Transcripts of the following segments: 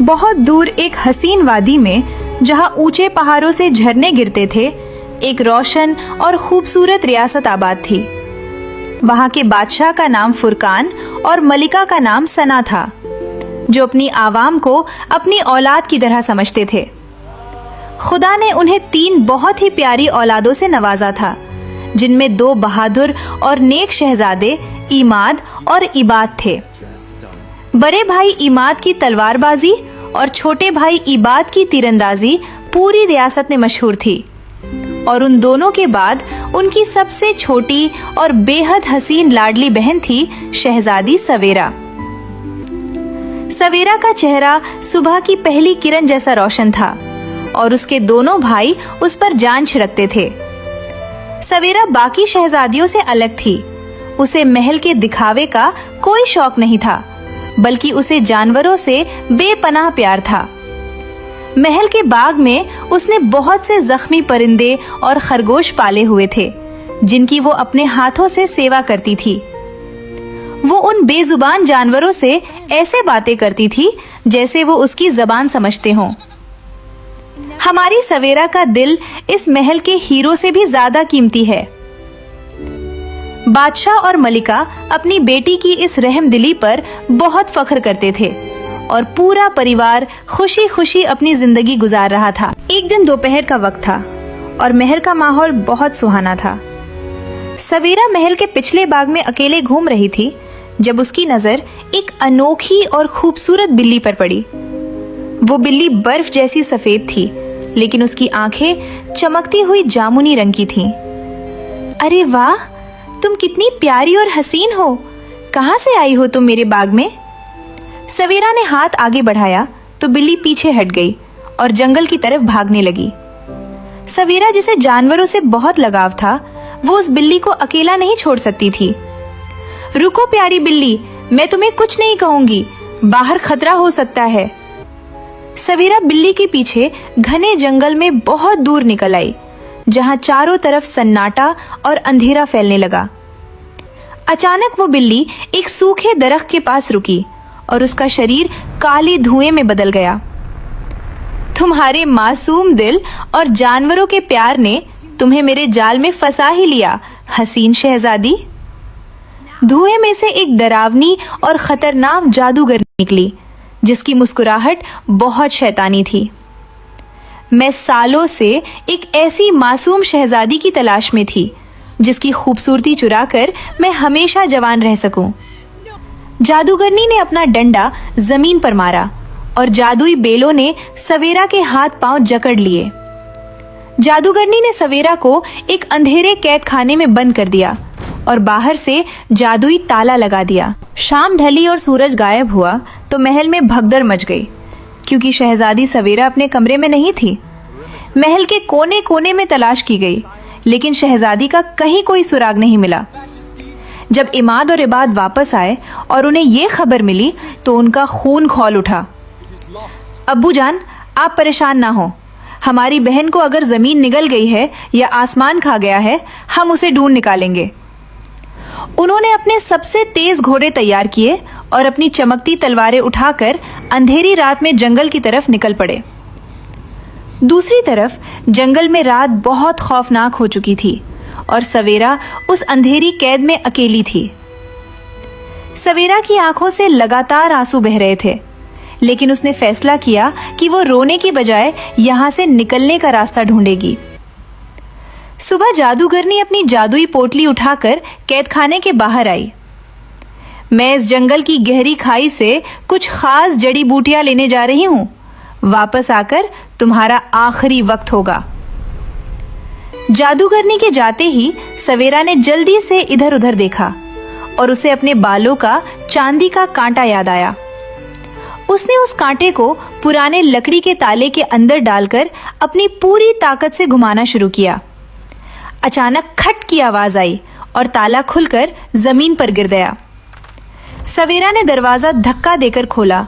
बहुत दूर एक हसीन वादी में, जहां ऊंचे पहाड़ों से झरने गिरते थे, एक रोशन और खूबसूरत रियासत आबाद थी। वहां के बादशाह का नाम फुरकान और मलिका का नाम सना था, जो अपनी आवाम को अपनी औलाद की तरह समझते थे। खुदा ने उन्हें 3 बहुत ही प्यारी औलादों से नवाजा था, जिनमें 2 बहादुर और नेक शहजादे इमाद और इबाद थे। बड़े भाई इमाद की तलवारबाजी और छोटे भाई इबाद की तीरंदाजी पूरी रियासत में मशहूर थी, और उन दोनों के बाद उनकी सबसे छोटी और बेहद हसीन लाडली बहन थी शहजादी सवेरा। सवेरा का चेहरा सुबह की पहली किरण जैसा रोशन था, और उसके दोनों भाई उस पर जान छिड़कते थे। सवेरा बाकी शहजादियों से अलग थी। उसे महल के दिखावे का कोई शौक नहीं था, बल्कि उसे जानवरों से बेपनाह प्यार था। महल के बाग में उसने बहुत से जख्मी परिंदे और खरगोश पाले हुए थे, जिनकी वो अपने हाथों से सेवा करती थी। वो उन बेजुबान जानवरों से ऐसे बातें करती थी जैसे वो उसकी जबान समझते हों। हमारी सवेरा का दिल इस महल के हीरो से भी ज्यादा कीमती है। बादशाह और मलिका अपनी बेटी की इस रहमदिली पर बहुत फख्र करते थे, और पूरा परिवार खुशी खुशी अपनी जिंदगी गुजार रहा था। एक दिन दोपहर का वक्त था और महल का माहौल बहुत सुहाना था। सवेरा महल के पिछले बाग में अकेले घूम रही थी, जब उसकी नजर एक अनोखी और खूबसूरत बिल्ली पर पड़ी। वो बिल्ली बर्फ जैसी सफेद थी, लेकिन उसकी आंखें चमकती हुई जामुनी रंग की थीं। अरे वाह, तुम कितनी प्यारी और हसीन हो। कहाँ से आई हो तुम मेरे बाग में? सवेरा ने हाथ आगे बढ़ाया तो बिल्ली पीछे हट गई और जंगल की तरफ भागने लगी। सवेरा, जिसे जानवरों से बहुत लगाव था, वो उस बिल्ली को अकेला नहीं छोड़ सकती थी। रुको प्यारी बिल्ली, मैं तुम्हें कुछ नहीं कहूंगी, बाहर खतरा हो सकता है। सवेरा बिल्ली के पीछे घने जंगल में बहुत दूर निकल आई, जहां चारों तरफ सन्नाटा और अंधेरा फैलने लगा। अचानक वो बिल्ली एक सूखे दरख्त के पास रुकी और उसका शरीर काले धुएं में बदल गया। तुम्हारे मासूम दिल और जानवरों के प्यार ने तुम्हें मेरे जाल में फंसा ही लिया, हसीन शहजादी। धुएं में से एक डरावनी और खतरनाक जादूगर निकली, जिसकी मुस्कुराहट बहुत शैतानी थी। मैं सालों से एक ऐसी मासूम शहजादी की तलाश में थी, जिसकी खूबसूरती चुराकर मैं हमेशा जवान रह सकूं। जादूगरनी ने अपना डंडा जमीन पर मारा और जादुई बेलों ने सवेरा के हाथ पांव जकड़ लिए। जादूगरनी ने सवेरा को एक अंधेरे कैद खाने में बंद कर दिया और बाहर से जादुई ताला लगा दिया। शाम ढली और सूरज गायब हुआ तो महल में भगदड़ मच गई, क्योंकि शहजादी सवेरा अपने कमरे में नहीं थी। महल के कोने कोने में तलाश की गई, लेकिन शहजादी का कहीं कोई सुराग नहीं मिला। जब इमाद और इबाद वापस आए और उन्हें ये खबर मिली तो उनका खून खौल उठा। अब्बू जान, आप परेशान ना हो। हमारी बहन को अगर जमीन निगल गई है या आसमान खा गया है, हम उसे ढूंढ निकालेंगे। उन्होंने अपने सबसे तेज घोड़े तैयार किए और अपनी चमकती तलवारें उठाकर अंधेरी रात में जंगल की तरफ निकल पड़े। दूसरी तरफ जंगल में रात बहुत खौफनाक हो चुकी थी और सवेरा उस अंधेरी कैद में अकेली थी। सवेरा की आंखों से लगातार आंसू बह रहे थे, लेकिन उसने फैसला किया कि वो रोने की बजाय यहां से निकलने का रास्ता ढूंढेगी। सुबह जादूगरनी अपनी जादुई पोटली उठाकर कैदखाने के बाहर आई। मैं इस जंगल की गहरी खाई से कुछ खास जड़ी बूटियां लेने जा रही हूं। वापस आकर तुम्हारा आखिरी वक्त होगा। जादूगरनी के जाते ही सवेरा ने जल्दी से इधर उधर देखा और उसे अपने बालों का चांदी का कांटा याद आया। उसने उस कांटे को पुराने लकड़ी के ताले के अंदर डालकर अपनी पूरी ताकत से घुमाना शुरू किया। अचानक खट की आवाज आई और ताला खुलकर जमीन पर गिर गया। सवेरा ने दरवाजा धक्का देकर खोला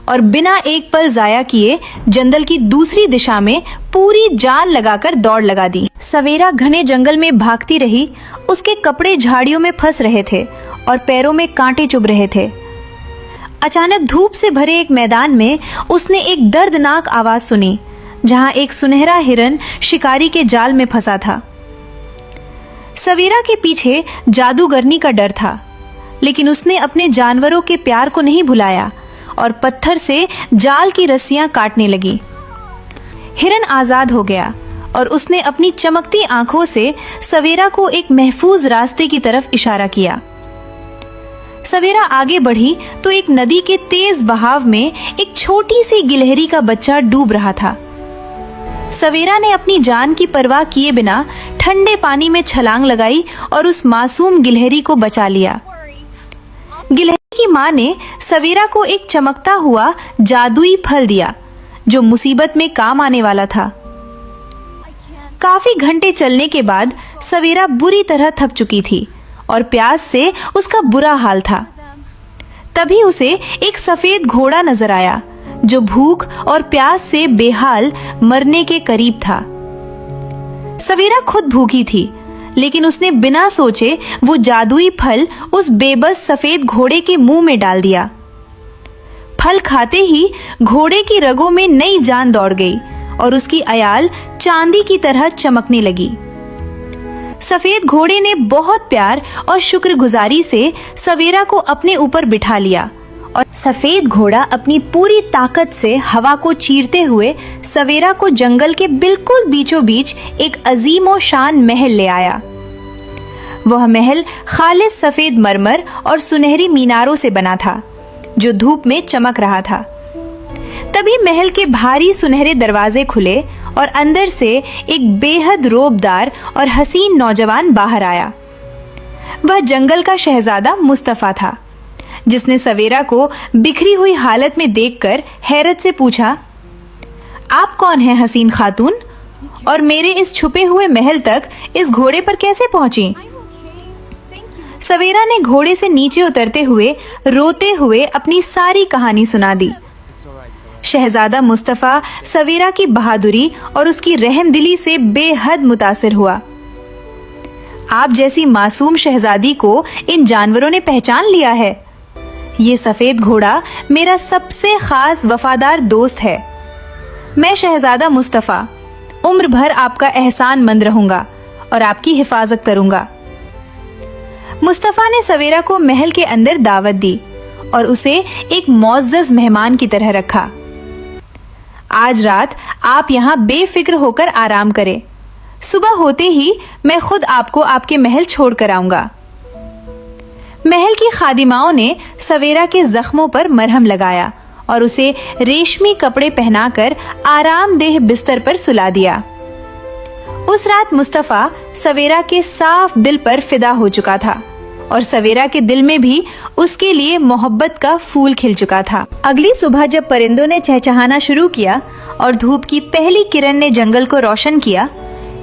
और बिना एक पल जाया किए जंगल की दूसरी दिशा में पूरी जान लगाकर दौड़ लगा दी। सवेरा घने जंगल में भागती रही। उसके कपड़े झाड़ियों में फंस रहे थे और पैरों में कांटे चुभ रहे थे। अचानक धूप से भरे एक मैदान में उसने एक दर्दनाक आवाज सुनी, जहां एक सुनहरा हिरन शिकारी के जाल में फंसा था। सवेरा के पीछे जादूगरनी का डर था, लेकिन उसने अपने जानवरों के प्यार को नहीं भुलाया और पत्थर से जाल की रस्सियां काटने लगी। हिरन आजाद हो गया और उसने अपनी चमकती आंखों से सवेरा को एक महफूज रास्ते की तरफ इशारा किया। सवेरा आगे बढ़ी तो एक नदी के तेज बहाव में एक छोटी सी गिलहरी का बच्चा डूब रहा था। सवेरा ने अपनी जान की परवाह किए बिना ठंडे पानी में छलांग लगाई और उस मासूम गिलहरी को बचा लिया। गिलहरी की मां ने सवेरा को एक चमकता हुआ जादुई फल दिया, जो मुसीबत में काम आने वाला था। काफी घंटे चलने के बाद सवेरा बुरी तरह थक चुकी थी और प्यास से उसका बुरा हाल था। तभी उसे एक सफेद घोड़ा नजर आया, जो भूख और प्यास से बेहाल मरने के करीब था। सवेरा खुद भूखी थी, लेकिन उसने बिना सोचे वो जादुई फल उस बेबस सफेद घोड़े के मुंह में डाल दिया। फल खाते ही घोड़े की रगों में नई जान दौड़ गई और उसकी अयाल चांदी की तरह चमकने लगी। सफेद घोड़े ने बहुत प्यार और शुक्रगुजारी से सवेरा को अपने ऊपर बिठा लिया और सफेद घोड़ा अपनी पूरी ताकत से हवा को चीरते हुए सवेरा को जंगल के बिल्कुल बीचों बीच एक अजीमो शान महल ले आया। वह महल खालिस सफेद मरमर और सुनहरी मीनारों से बना था, जो धूप में चमक रहा था। तभी महल के भारी सुनहरे दरवाजे खुले और अंदर से एक बेहद रोबदार और हसीन नौजवान बाहर आया। वह जंगल का शहजादा मुस्तफा था, जिसने सवेरा को बिखरी हुई हालत में देखकर हैरत से पूछा, आप कौन हैं हसीन खातून, और मेरे इस छुपे हुए महल तक इस घोड़े पर कैसे पहुंची? सवेरा ने घोड़े से नीचे उतरते हुए रोते हुए अपनी सारी कहानी सुना दी। शहजादा मुस्तफा सवेरा की बहादुरी और उसकी रहमदिली से बेहद मुतासिर हुआ। आप जैसी मासूम शहजादी को इन जानवरों ने पहचान लिया है। ये सफेद घोड़ा मेरा सबसे खास वफादार दोस्त है। मैं शहजादा मुस्तफा उम्र भर आपका एहसानमंद रहूंगा और आपकी हिफाजत करूंगा। मुस्तफा ने सवेरा को महल के अंदर दावत दी और उसे एक मुअज़्ज़ज़ मेहमान की तरह रखा। आज रात आप यहाँ बेफिक्र होकर आराम करें। सुबह होते ही मैं खुद आपको आपके महल छोड़ कर आऊंगा। महल की खादिमाओं ने सवेरा के जख्मों पर मरहम लगाया और उसे रेशमी कपड़े पहनाकर आरामदेह बिस्तर पर सुला दिया। उस रात मुस्तफा सवेरा के साफ दिल पर फिदा हो चुका था और सवेरा के दिल में भी उसके लिए मोहब्बत का फूल खिल चुका था। अगली सुबह जब परिंदों ने चहचहाना शुरू किया और धूप की पहली किरण ने जंगल को रोशन किया,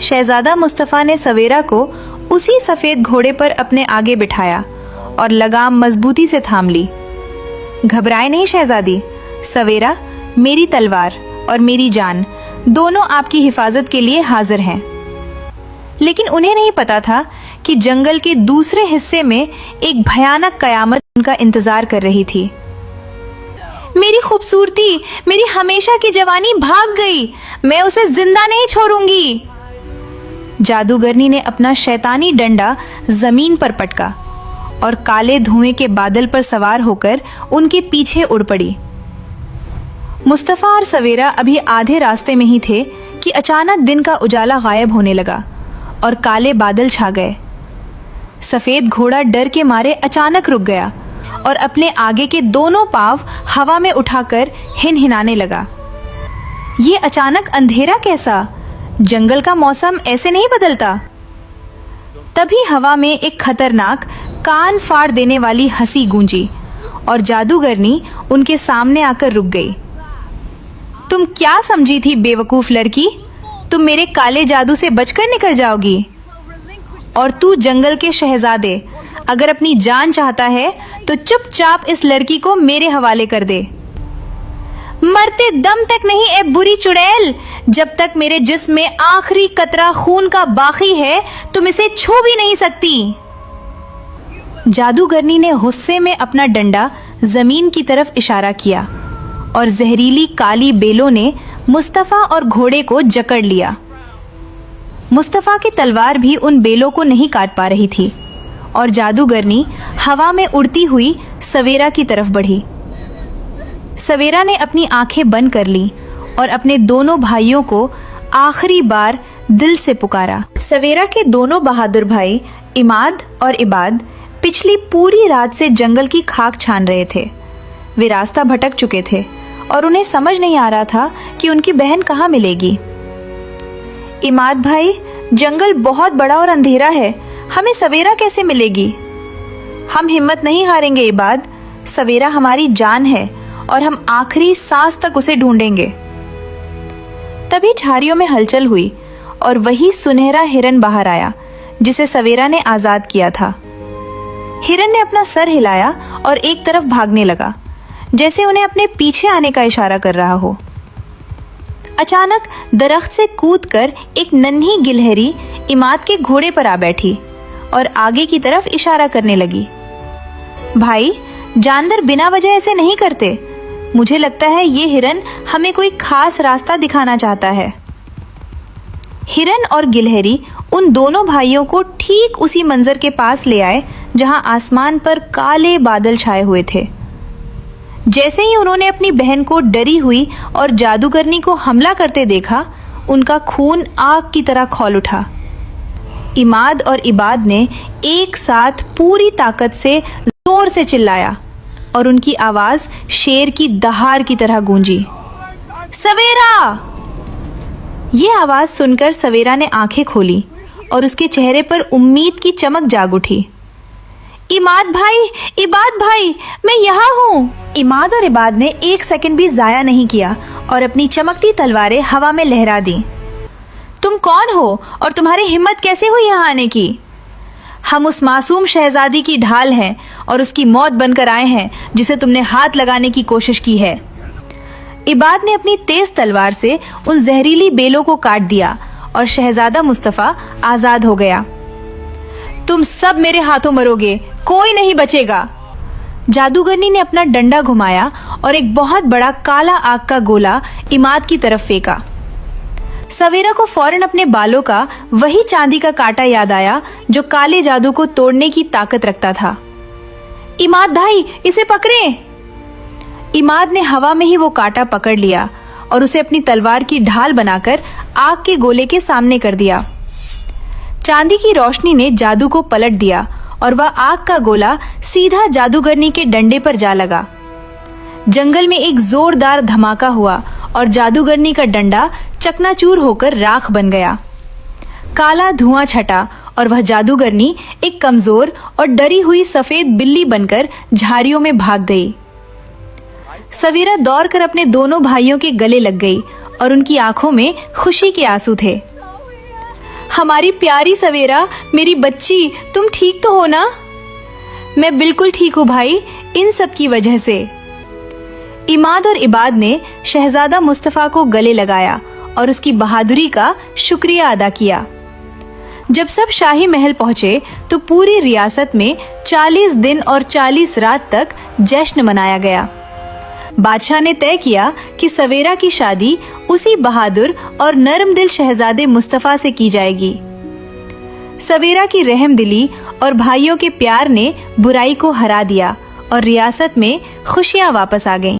शहजादा मुस्तफा ने सवेरा को उसी सफेद घोड़े पर अपने आगे बिठाया और लगाम मजबूती से थाम ली। घबराए नहीं शहजादी, सवेरा मेरी तलवार और मेरी जान दोनों आपकी हिफाजत के लिए हाजिर हैं। लेकिन उन्हें नहीं पता था कि जंगल के दूसरे हिस्से में एक भयानक कयामत उनका इंतजार कर रही थी। मेरी खूबसूरती, मेरी हमेशा की जवानी भाग गई, मैं उसे जिंदा नहीं छोड़ूंगी। जादूगरनी ने अपना शैतानी डंडा जमीन पर पटका और काले धुएं के बादल पर सवार होकर उनके पीछे उड़ पड़ी। मुस्तफा और सवेरा अभी आधे रास्ते में ही थे कि अचानक दिन का उजाला गायब होने लगा और काले बादल छा गए। सफेद घोड़ा डर के मारे अचानक रुक गया और अपने आगे के दोनों पांव हवा में उठाकर हिनहिनाने लगा। ये अचानक अंधेरा कैसा? जंगल का मौसम ऐसे नहीं बदलता। तभी हवा में एक खतरनाक कान फाड़ देने वाली हंसी गूंजी और जादूगरनी उनके सामने आकर रुक गई। तुम क्या समझी थी बेवकूफ लड़की? तुम मेरे काले जादू से बचकर निकल जाओगी। और तू जंगल के शहजादे, अगर अपनी जान चाहता है तो चुपचाप इस लड़की को मेरे हवाले कर दे। मरते दम तक नहीं ए बुरी चुड़ैल, जब तक मेरे जिस्म में आखिरी कतरा खून का बाकी है तुम इसे छू भी नहीं सकती। जादूगरनी ने गुस्से में अपना डंडा जमीन की तरफ इशारा किया और जहरीली काली बेलों ने मुस्तफ़ा और घोड़े को जकड़ लिया। मुस्तफ़ा की तलवार भी उन बेलों को नहीं काट पा रही थी और जादूगरनी हवा में उड़ती हुई सवेरा की तरफ बढ़ी। सवेरा ने अपनी आंखें बंद कर ली और अपने दोनों भाइयों को आखिरी बार दिल से पुकारा। सवेरा के दोनों बहादुर भाई इमाद और इबाद पिछली पूरी रात से जंगल की खाक छान रहे थे। वे रास्ता भटक चुके थे और उन्हें समझ नहीं आ रहा था कि उनकी बहन कहाँ मिलेगी। इमाद भाई, जंगल बहुत बड़ा और अंधेरा है, हमें सवेरा कैसे मिलेगी? हम हिम्मत नहीं हारेंगे इबाद, सवेरा हमारी जान है और हम आखिरी सांस तक उसे ढूंढेंगे। तभी झाड़ियों में हलचल हुई और वही सुनहरा हिरन बाहर आया जिसे सवेरा ने आजाद किया था। हिरन ने अपना सर हिलाया और एक तरफ भागने लगा, जैसे उन्हें अपने पीछे आने का इशारा कर रहा हो। अचानक दरख्त से कूदकर एक नन्ही गिलहरी इमाद के घोड़े पर आ बैठी और आगे की तरफ इशारा करने लगी। भाई, जानवर बिना वजह ऐसे नहीं करते। मुझे लगता है ये हिरन हमें कोई खास रास्ता दिखाना चाहता है। हिरन और गिलहरी उन दोनों भाइयों को ठीक उसी मंजर के पास ले आए जहां आसमान पर काले बादल छाए हुए थे। जैसे ही उन्होंने अपनी बहन को डरी हुई और जादूगरनी को हमला करते देखा, उनका खून आग की तरह खौल उठा। इमाद और इबाद ने एक साथ पूरी ताकत से जोर से चिल्लाया और उनकी आवाज शेर की दहाड़ की तरह गूंजी। सवेरा! ये आवाज सुनकर सवेरा ने आंखें खोली और उसके चेहरे पर उम्मीद की चमक जाग उठी। इमाद भाई, इबाद भाई, मैं यहाँ हूँ। इमाद और इबाद ने एक सेकंड भी जाया नहीं किया और अपनी चमकती तलवारें हवा में लहरा दी। तुम कौन हो और तुम्हारी हिम्मत कैसे हुई यहाँ आने की? हम उस मासूम शहजादी की ढाल हैं और उसकी मौत बनकर आए हैं जिसे तुमने हाथ लगाने की कोशिश की है। इबाद ने अपनी तेज तलवार से उन जहरीली बेलों को काट दिया और शहजादा मुस्तफ़ा आजाद हो गया। तुम सब मेरे हाथों मरोगे, कोई नहीं बचेगा। जादूगरनी ने अपना डंडा घुमाया और एक बहुत बड़ा काला आग का गोला इमाद की तरफ फेंका। सवेरा को फौरन अपने बालों का वही चांदी का कांटा याद आया जो काले जादू को तोड़ने की ताकत रखता था। इमाद भाई, इसे पकड़ें। इमाद ने हवा में ही वो कांटा पकड़ लिया और उसे अपनी तलवार की ढाल बनाकर आग के गोले के सामने कर दिया। चांदी की रोशनी ने जादू को पलट दिया और वह आग का गोला सीधा जादूगरनी के डंडे पर जा लगा। जंगल में एक जोरदार धमाका हुआ और जादूगरनी का डंडा चकनाचूर होकर राख बन गया। काला धुआं छटा और वह जादूगरनी एक कमजोर और डरी हुई सफेद बिल्ली बनकर झाड़ियों में भाग गई। सवेरा दौड़कर अपने दोनों भाइयों के गले लग गई और उनकी आंखों में खुशी के आंसू थे। हमारी प्यारी सवेरा, मेरी बच्ची, तुम ठीक तो हो ना? मैं बिल्कुल ठीक हूँ भाई, इन सब की वजह से। इमाद और इबाद ने शहजादा मुस्तफ़ा को गले लगाया और उसकी बहादुरी का शुक्रिया अदा किया। जब सब शाही महल पहुंचे तो पूरी रियासत में 40 दिन और 40 रात तक जश्न मनाया गया। बादशाह ने तय किया कि सवेरा की शादी उसी बहादुर और नरम दिल शहजादे मुस्तफ़ा से की जाएगी। सवेरा की रहमदिली और भाइयों के प्यार ने बुराई को हरा दिया और रियासत में खुशियां वापस आ गईं।